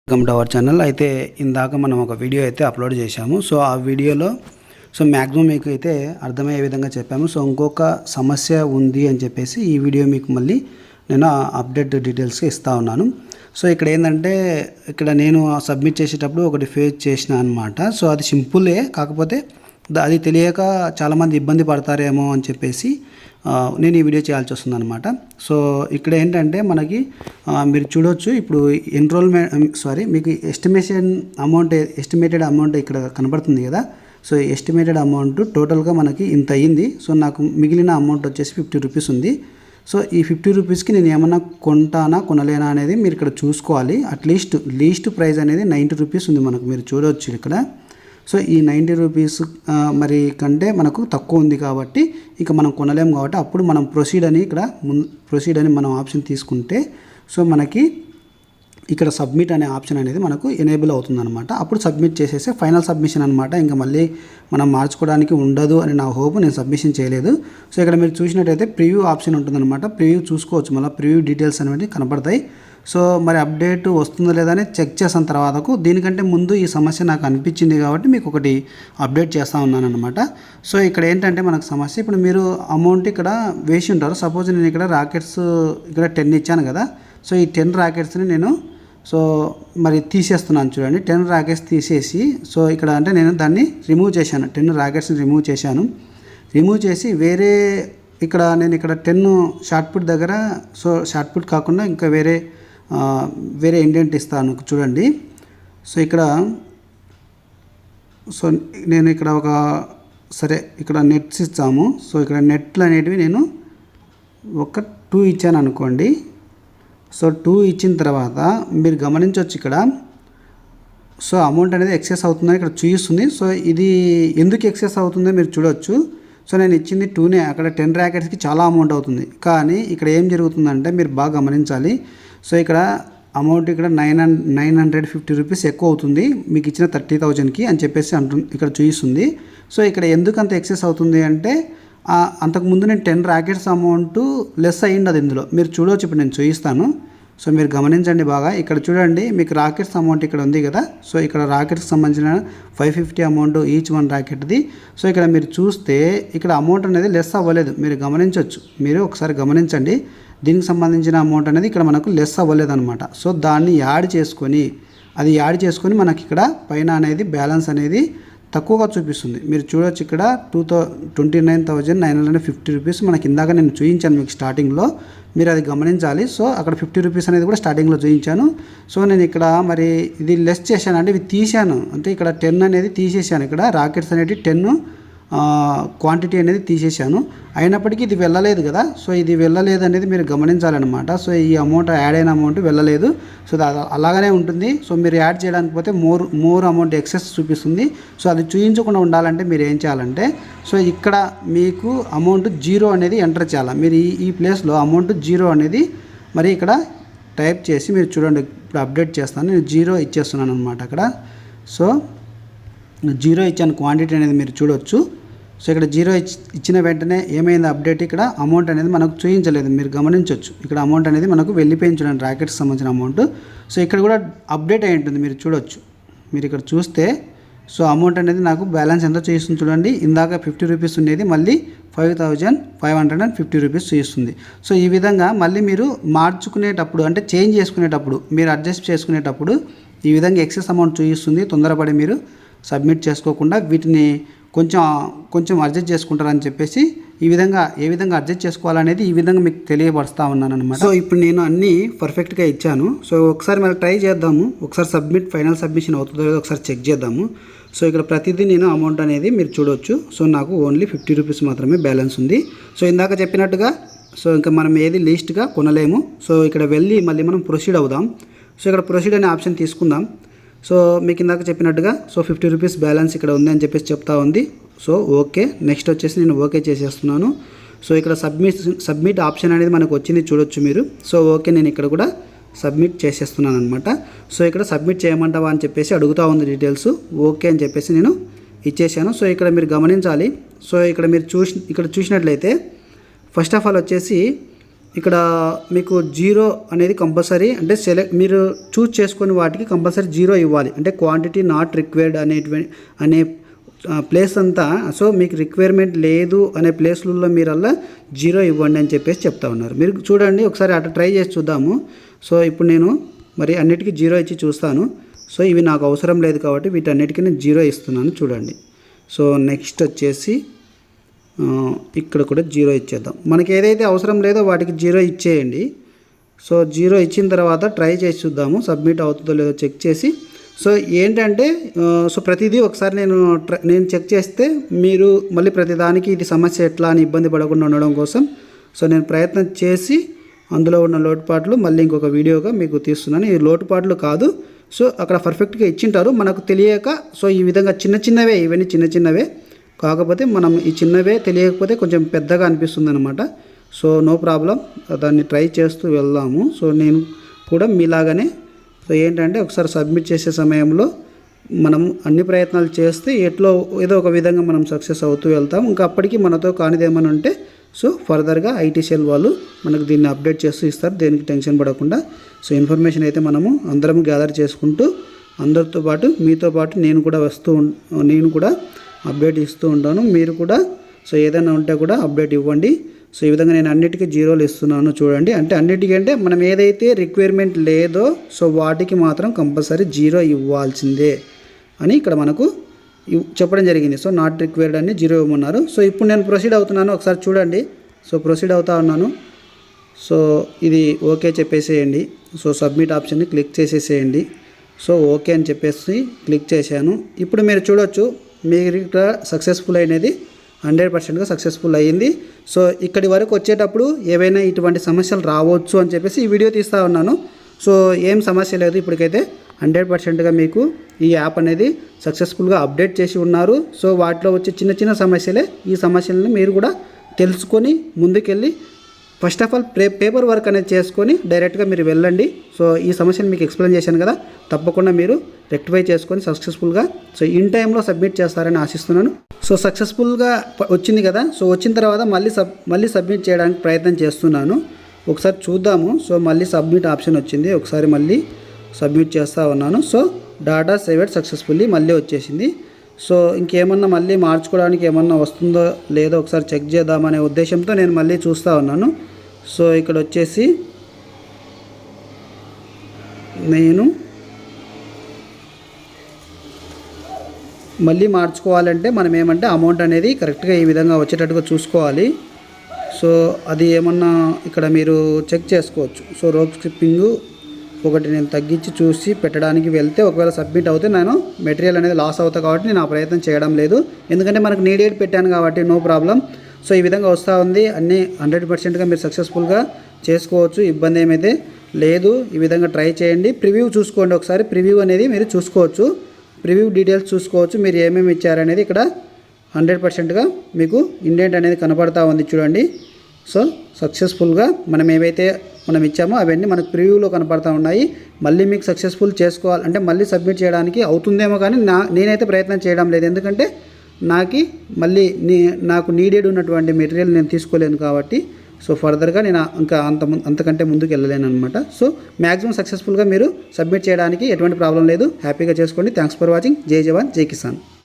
Welcome to our channel. అయితే ఇందాక మనం ఒక వీడియో అయితే అప్లోడ్ చేశాము. సో ఆ వీడియోలో మ్యాక్సిమం మీకు అయితే అర్థమయ్యే విధంగా చెప్పాము. సో ఇంకొక సమస్య ఉంది అని చెప్పేసి ఈ వీడియో మీకు మళ్ళీ నేను అప్డేట్ డీటెయిల్స్గా ఇస్తూ ఉన్నాను. సో ఇక్కడ ఏంటంటే ఇక్కడ నేను సబ్మిట్ చేసేటప్పుడు ఒకటి ఫేస్ చేసిన అనమాట. సో అది సింపులే, కాకపోతే అది తెలియక చాలామంది ఇబ్బంది పడతారేమో అని చెప్పేసి నేను ఈ వీడియో చేయాల్సి వస్తుంది అనమాట. సో ఇక్కడ ఏంటంటే మనకి మీరు చూడవచ్చు, ఇప్పుడు మీకు ఎస్టిమేటెడ్ అమౌంట్ ఇక్కడ కనబడుతుంది కదా. సో ఎస్టిమేటెడ్ అమౌంట్ టోటల్గా మనకి ఇంత అయ్యింది. సో నాకు మిగిలిన అమౌంట్ వచ్చేసి 50 రూపీస్ ఉంది. సో ఈ 50 రూపీస్కి నేను ఏమన్నా కొంటానా కొనలేనా అనేది మీరు ఇక్కడ చూసుకోవాలి. లీస్ట్ ప్రైస్ అనేది 90 రూపీస్ ఉంది మనకు, మీరు చూడవచ్చు ఇక్కడ. సో ఈ 90 రూపీస్ మరి కంటే మనకు తక్కువ ఉంది కాబట్టి ఇక మనం కొనలేము. కాబట్టి అప్పుడు మనం ప్రొసీడ్ అని మనం ఆప్షన్ తీసుకుంటే సో మనకి ఇక్కడ సబ్మిట్ అనే ఆప్షన్ అనేది మనకు ఎనేబుల్ అవుతుందన్నమాట. అప్పుడు సబ్మిట్ చేసేస్తే ఫైనల్ సబ్మిషన్ అనమాట. ఇంకా మళ్ళీ మనం మార్చుకోవడానికి ఉండదు అని నా హోప్. నేను సబ్మిషన్ చేయలేదు. సో ఇక్కడ మీరు చూసినట్టయితే ప్రివ్యూ ఆప్షన్ ఉంటుందన్నమాట. ప్రివ్యూ చూసుకోవచ్చు, మళ్ళీ ప్రివ్యూ డీటెయిల్స్ అనేవి కనపడతాయి. సో మరి అప్డేట్ వస్తుందో లేదా అని చెక్ చేసిన తర్వాతకు దీనికంటే ముందు ఈ సమస్య నాకు అనిపించింది కాబట్టి మీకు ఒకటి అప్డేట్ చేస్తూ ఉన్నాను అనమాట. సో ఇక్కడ ఏంటంటే మనకు సమస్య, ఇప్పుడు మీరు అమౌంట్ ఇక్కడ వేసి ఉంటారు. సపోజ్ నేను ఇక్కడ రాకెట్స్ ఇక్కడ 10 ఇచ్చాను కదా. సో ఈ 10 రాకెట్స్ని నేను మరి తీసేస్తున్నాను చూడండి. 10 రాకెట్స్ తీసేసి సో ఇక్కడ అంటే నేను దాన్ని రిమూవ్ చేశాను. 10 రాకెట్స్ని రిమూవ్ చేశాను. రిమూవ్ చేసి వేరే నేను ఇక్కడ 10 షార్ట్ పుట్ దగ్గర, సో షార్ట్ పుట్ కాకుండా ఇంకా వేరే ఇండెంట్ ఇస్తాను చూడండి. సో ఇక్కడ నేను ఇక్కడ ఇక్కడ నెట్స్ ఇచ్చాము. సో ఇక్కడ నెట్లు అనేటివి నేను ఒక 2 ఇచ్చాను అనుకోండి. సో 2 ఇచ్చిన తర్వాత మీరు గమనించవచ్చు ఇక్కడ సో అమౌంట్ అనేది ఎక్సెస్ అవుతుందని ఇక్కడ చూపిస్తుంది. సో ఇది ఎందుకు ఎక్సెస్ అవుతుందో మీరు చూడవచ్చు. సో నేను ఇచ్చింది 2నే, అక్కడ 10 ర్యాకెట్స్కి చాలా అమౌంట్ అవుతుంది. కానీ ఇక్కడ ఏం జరుగుతుందంటే మీరు బాగా గమనించాలి. సో ఇక్కడ అమౌంట్ ఇక్కడ 950 రూపీస్ ఎక్కువ అవుతుంది మీకు ఇచ్చిన 30,000కి అని చెప్పేసి ఇక్కడ చూపిస్తుంది. సో ఇక్కడ ఎందుకు అంత ఎక్సెస్ అవుతుంది అంటే అంతకుముందు నేను 10 ర్యాకెట్స్ అమౌంట్ లెస్ అయ్యింది అది ఇందులో మీరు చూడవచ్చు. ఇప్పుడు నేను చూపిస్తాను. సో మీరు గమనించండి బాగా. ఇక్కడ చూడండి, మీకు రాకెట్స్ అమౌంట్ ఇక్కడ ఉంది కదా. సో ఇక్కడ రాకెట్స్కి సంబంధించిన 550 అమౌంట్ ఈచ్ వన్ రాకెట్ది. సో ఇక్కడ మీరు చూస్తే ఇక్కడ అమౌంట్ అనేది లెస్ అవ్వలేదు, మీరు గమనించవచ్చు. మీరు ఒకసారి గమనించండి, దీనికి సంబంధించిన అమౌంట్ అనేది ఇక్కడ మనకు లెస్ అవ్వలేదు అనమాట. సో దాన్ని యాడ్ చేసుకొని మనకి ఇక్కడ పైన అనేది బ్యాలెన్స్ అనేది తక్కువగా చూపిస్తుంది. మీరు చూడవచ్చు ఇక్కడ 29,950 రూపీస్ మనకి ఇందాక నేను చూపించాను మీకు స్టార్టింగ్లో, మీరు అది గమనించాలి. సో అక్కడ 50 రూపీస్ అనేది కూడా స్టార్టింగ్లో చూపించాను. సో నేను ఇక్కడ మరి ఇది లెస్ చేశాను, అంటే ఇవి తీశాను, అంటే ఇక్కడ 10 అనేది తీసేసాను. ఇక్కడ రాకెట్స్ అనేది 10 క్వాంటిటీ అనేది తీసేసాను. అయినప్పటికీ ఇది వెళ్ళలేదు కదా. సో ఇది వెళ్ళలేదు అనేది మీరు గమనించాలన్నమాట. సో ఈ అమౌంట్ యాడ్ అయిన అమౌంట్ వెళ్ళలేదు. సో అలాగనే ఉంటుంది. సో మీరు యాడ్ చేయడానికి పోతే మోర్ అమౌంట్ ఎక్సెస్ చూపిస్తుంది. సో అది చూపించకుండా ఉండాలంటే మీరు ఏం చేయాలంటే సో ఇక్కడ మీకు అమౌంట్ 0 అనేది ఎంటర్ చేయాలి. మీరు ఈ ప్లేస్లో అమౌంట్ 0 అనేది మరి ఇక్కడ టైప్ చేసి మీరు చూడండి. ఇప్పుడు అప్డేట్ చేస్తాను, నేను 0 ఇచ్చేస్తున్నాను అనమాట అక్కడ. సో 0 ఇచ్చాను క్వాంటిటీ అనేది మీరు చూడవచ్చు. సో ఇక్కడ 0 ఇచ్చిన వెంటనే ఏమైంది అప్డేట్, ఇక్కడ అమౌంట్ అనేది మనకు చూపించలేదు, మీరు గమనించవచ్చు. ఇక్కడ అమౌంట్ అనేది మనకు వెళ్ళిపోయింది చూడండి, ర్యాకెట్స్కి సంబంధించిన అమౌంట్. సో ఇక్కడ కూడా అప్డేట్ అయి ఉంటుంది, మీరు చూడవచ్చు. మీరు ఇక్కడ చూస్తే సో అమౌంట్ అనేది నాకు బ్యాలెన్స్ ఎంత చూపిస్తుంది చూడండి. ఇందాక 50 రూపీస్ ఉండేది మళ్ళీ 5,550 రూపీస్ చూపిస్తుంది. సో ఈ విధంగా మళ్ళీ మీరు మార్చుకునేటప్పుడు, అంటే చేంజ్ చేసుకునేటప్పుడు, మీరు అడ్జస్ట్ చేసుకునేటప్పుడు ఈ విధంగా ఎక్సెస్ అమౌంట్ చూపిస్తుంది. తొందరపడి మీరు సబ్మిట్ చేసుకోకుండా వీటిని కొంచెం అడ్జస్ట్ చేసుకుంటారని చెప్పేసి ఏ విధంగా అడ్జస్ట్ చేసుకోవాలనేది ఈ విధంగా మీకు తెలియపరుస్తూ ఉన్నాను అనమాట. సో ఇప్పుడు నేను అన్నీ పర్ఫెక్ట్గా ఇచ్చాను. సో ఒకసారి మనం ట్రై చేద్దాము, ఒకసారి ఫైనల్ సబ్మిషన్ అవుతుందో ఒకసారి చెక్ చేద్దాము. సో ఇక్కడ ప్రతిదీ నేను అమౌంట్ అనేది మీరు చూడవచ్చు. సో నాకు ఓన్లీ 50 రూపీస్ మాత్రమే బ్యాలెన్స్ ఉంది. సో ఇందాక చెప్పినట్టుగా సో ఇంకా మనం ఏది లీస్ట్గా కొనలేము. సో ఇక్కడ వెళ్ళి మళ్ళీ మనం ప్రొసీడ్ అవుదాం. సో ఇక్కడ ప్రొసీడ్ అనే ఆప్షన్ తీసుకుందాం. సో మీకు ఇందాక చెప్పినట్టుగా సో 50 రూపీస్ బ్యాలెన్స్ ఇక్కడ ఉంది అని చెప్పేసి చెప్తా ఉంది. సో ఓకే, నెక్స్ట్ వచ్చేసి నేను ఓకే చేసేస్తున్నాను. సో ఇక్కడ సబ్మిట్ ఆప్షన్ అనేది మనకు వచ్చింది చూడొచ్చు మీరు. సో ఓకే, నేను ఇక్కడ కూడా సబ్మిట్ చేసేస్తున్నాను అనమాట. సో ఇక్కడ సబ్మిట్ చేయమంటావా అని చెప్పేసి అడుగుతూ ఉంది డీటెయిల్స్. ఓకే అని చెప్పేసి నేను ఇచ్చేసాను. సో ఇక్కడ మీరు గమనించాలి. సో ఇక్కడ మీరు చూసినట్లయితే ఫస్ట్ ఆఫ్ ఆల్ వచ్చేసి ఇక్కడ మీకు జీరో అనేది కంపల్సరీ, అంటే మీరు చూస్ చేసుకుని వాటికి కంపల్సరీ జీరో ఇవ్వాలి. అంటే క్వాంటిటీ నాట్ రిక్వైర్డ్ అనే ప్లేస్ అంతా, సో మీకు రిక్వైర్మెంట్ లేదు అనే ప్లేస్లలో మీరు అలా జీరో ఇవ్వండి అని చెప్పేసి చెప్తా ఉన్నారు. మీరు చూడండి ఒకసారి అట్లా ట్రై చేసి చూద్దాము. సో ఇప్పుడు నేను మరి అన్నిటికీ జీరో ఇచ్చి చూస్తాను. సో ఇవి నాకు అవసరం లేదు కాబట్టి వీటన్నిటికీ నేను జీరో ఇస్తున్నాను చూడండి. సో నెక్స్ట్ వచ్చేసి ఇక్కడ కూడా జీరో ఇచ్చేద్దాం. మనకి ఏదైతే అవసరం లేదో వాటికి జీరో ఇచ్చేయండి. సో జీరో ఇచ్చిన తర్వాత ట్రై చేసి చూద్దాము సబ్మిట్ అవుతుందో లేదో చెక్ చేసి. సో ఏంటంటే సో ప్రతిదీ ఒకసారి నేను చెక్ చేస్తే మీరు మళ్ళీ ప్రతిదానికి ఇది సమస్య ఎట్లా అని ఇబ్బంది పడకుండా ఉండడం కోసం సో నేను ప్రయత్నం చేసి అందులో ఉన్న లోటుపాట్లు మళ్ళీ ఇంకొక వీడియోగా మీకు తీస్తున్నాను. ఈ లోటుపాట్లు కాదు, సో అక్కడ పర్ఫెక్ట్గా ఇచ్చింటారు మనకు తెలియక. సో ఈ విధంగా చిన్నవే, ఇవన్నీ చిన్నవే, కాకపోతే మనం ఈ చిన్నవే తెలియకపోతే కొంచెం పెద్దగా అనిపిస్తుంది అనమాట. సో నో ప్రాబ్లం, దాన్ని ట్రై చేస్తూ వెళ్దాము. సో నేను కూడా మీలాగానే సో ఏంటంటే ఒకసారి సబ్మిట్ చేసే సమయంలో మనం అన్ని ప్రయత్నాలు చేస్తే ఏదో ఒక విధంగా మనం సక్సెస్ అవుతూ వెళ్తాం. ఇంకా అప్పటికి మనతో కానిదేమని ఉంటే సో ఫర్దర్గా ఐటీ సెల్ వాళ్ళు మనకు దీన్ని అప్డేట్ చేస్తూ ఇస్తారు, దేనికి టెన్షన్ పడకుండా. సో ఇన్ఫర్మేషన్ అయితే మనము అందరం గ్యాదర్ చేసుకుంటూ అందరితో పాటు మీతో పాటు నేను కూడా అప్డేట్ ఇస్తూ ఉంటాను. మీరు కూడా సో ఏదైనా ఉంటే కూడా అప్డేట్ ఇవ్వండి. సో ఈ విధంగా నేను అన్నిటికీ జీరోలు ఇస్తున్నాను చూడండి. అంటే అన్నిటికంటే మనం ఏదైతే రిక్వైర్మెంట్ లేదో సో వాటికి మాత్రం కంపల్సరీ జీరో ఇవ్వాల్సిందే అని ఇక్కడ మనకు చెప్పడం జరిగింది. సో నాట్ రిక్వైర్డ్ అని జీరో ఇవ్వమన్నారు. సో ఇప్పుడు నేను ప్రొసీడ్ అవుతున్నాను, ఒకసారి చూడండి. సో ప్రొసీడ్ అవుతా ఉన్నాను. సో ఇది ఓకే చెప్పేసేయండి. సో సబ్మిట్ ఆప్షన్ని క్లిక్ చేసేసేయండి. సో ఓకే అని చెప్పేసి క్లిక్ చేశాను. ఇప్పుడు మీరు చూడొచ్చు మీరు ఇక్కడ సక్సెస్ఫుల్ అయినది 100%గా సక్సెస్ఫుల్ అయ్యింది. సో ఇక్కడి వరకు వచ్చేటప్పుడు ఏవైనా ఇటువంటి సమస్యలు రావచ్చు అని చెప్పేసి ఈ వీడియో తీస్తూ ఉన్నాను. సో ఏం సమస్య లేదు, ఇప్పటికైతే 100%గా మీకు ఈ యాప్ అనేది సక్సెస్ఫుల్గా అప్డేట్ చేసి ఉన్నారు. సో వాటిలో వచ్చే చిన్న సమస్యలే, ఈ సమస్యలను మీరు కూడా తెలుసుకొని ముందుకెళ్ళి first of all paper work అనేది చేసుకొని డైరెక్ట్గా మీరు వెళ్ళండి. సో ఈ సమస్యను మీకు ఎక్స్ప్లెయిన్ చేశాను కదా, తప్పకుండా మీరు రెక్టిఫై చేసుకొని సక్సెస్ఫుల్గా సో ఇన్ టైంలో సబ్మిట్ చేస్తారని ఆశిస్తున్నాను. సో సక్సెస్ఫుల్గా వచ్చింది కదా, సో వచ్చిన తర్వాత మళ్ళీ సబ్మిట్ చేయడానికి ప్రయత్నం చేస్తున్నాను. ఒకసారి చూద్దాము. సో మళ్ళీ సబ్మిట్ ఆప్షన్ వచ్చింది, ఒకసారి మళ్ళీ సబ్మిట్ చేస్తూ ఉన్నాను. సో డాటా సేవ్డ్ సక్సెస్ఫుల్లీ మళ్ళీ వచ్చేసింది. సో ఇంకేమన్నా మళ్ళీ మార్చుకోవడానికి ఏమన్నా వస్తుందో లేదో ఒకసారి చెక్ చేద్దామనే ఉద్దేశంతో నేను మళ్ళీ చూస్తూ ఉన్నాను. సో ఇక్కడ వచ్చేసి నేను మళ్ళీ మార్చుకోవాలంటే మనం ఏమంటే అమౌంట్ అనేది కరెక్ట్గా ఈ విధంగా వచ్చేటట్టుగా చూసుకోవాలి. సో అది ఏమన్నా ఇక్కడ మీరు చెక్ చేసుకోవచ్చు. సో రోప్ స్కిప్పింగ్ ఒకటి నేను తగ్గించి చూసి పెట్టడానికి వెళ్తే ఒకవేళ సబ్మిట్ అవుతే నేను మెటీరియల్ అనేది లాస్ అవుతా కాబట్టి నేను ఆ ప్రయత్నం చేయడం లేదు, ఎందుకంటే మనకు నీడెడ్ పెట్టాను కాబట్టి నో ప్రాబ్లం. సో ఈ విధంగా వస్తూ ఉంది, అన్నీ 100%గా మీరు సక్సెస్ఫుల్గా చేసుకోవచ్చు, ఇబ్బంది ఏమైతే లేదు. ఈ విధంగా ట్రై చేయండి. ప్రివ్యూ చూసుకోండి ఒకసారి, ప్రివ్యూ అనేది మీరు చూసుకోవచ్చు, ప్రివ్యూ డీటెయిల్స్ చూసుకోవచ్చు, మీరు ఏమేమి ఇచ్చారనేది ఇక్కడ 100%గా మీకు ఇండెంట్ అనేది కనపడతా ఉంది చూడండి. సో సక్సెస్ఫుల్గా మనం ఇచ్చామో అవన్నీ మనకు ప్రివ్యూలో కనపడతా ఉన్నాయి. మళ్ళీ మీకు సక్సెస్ఫుల్ చేసుకోవాలంటే మళ్ళీ సబ్మిట్ చేయడానికి అవుతుందేమో కానీ నేనైతే ప్రయత్నం చేయడం లేదు, ఎందుకంటే నాకు నీడెడ్ ఉన్నటువంటి మెటీరియల్ నేను తీసుకోలేను కాబట్టి. సో ఫర్దర్గా నేను ఇంకా అంతకంటే ముందుకు వెళ్ళలేను అనమాట. సో మ్యాక్సిమం సక్సెస్ఫుల్గా మీరు సబ్మిట్ చేయడానికి ఎటువంటి ప్రాబ్లం లేదు, హ్యాపీగా చేసుకోండి. Thanks for watching. జై జవాన్ జై కిసాన్.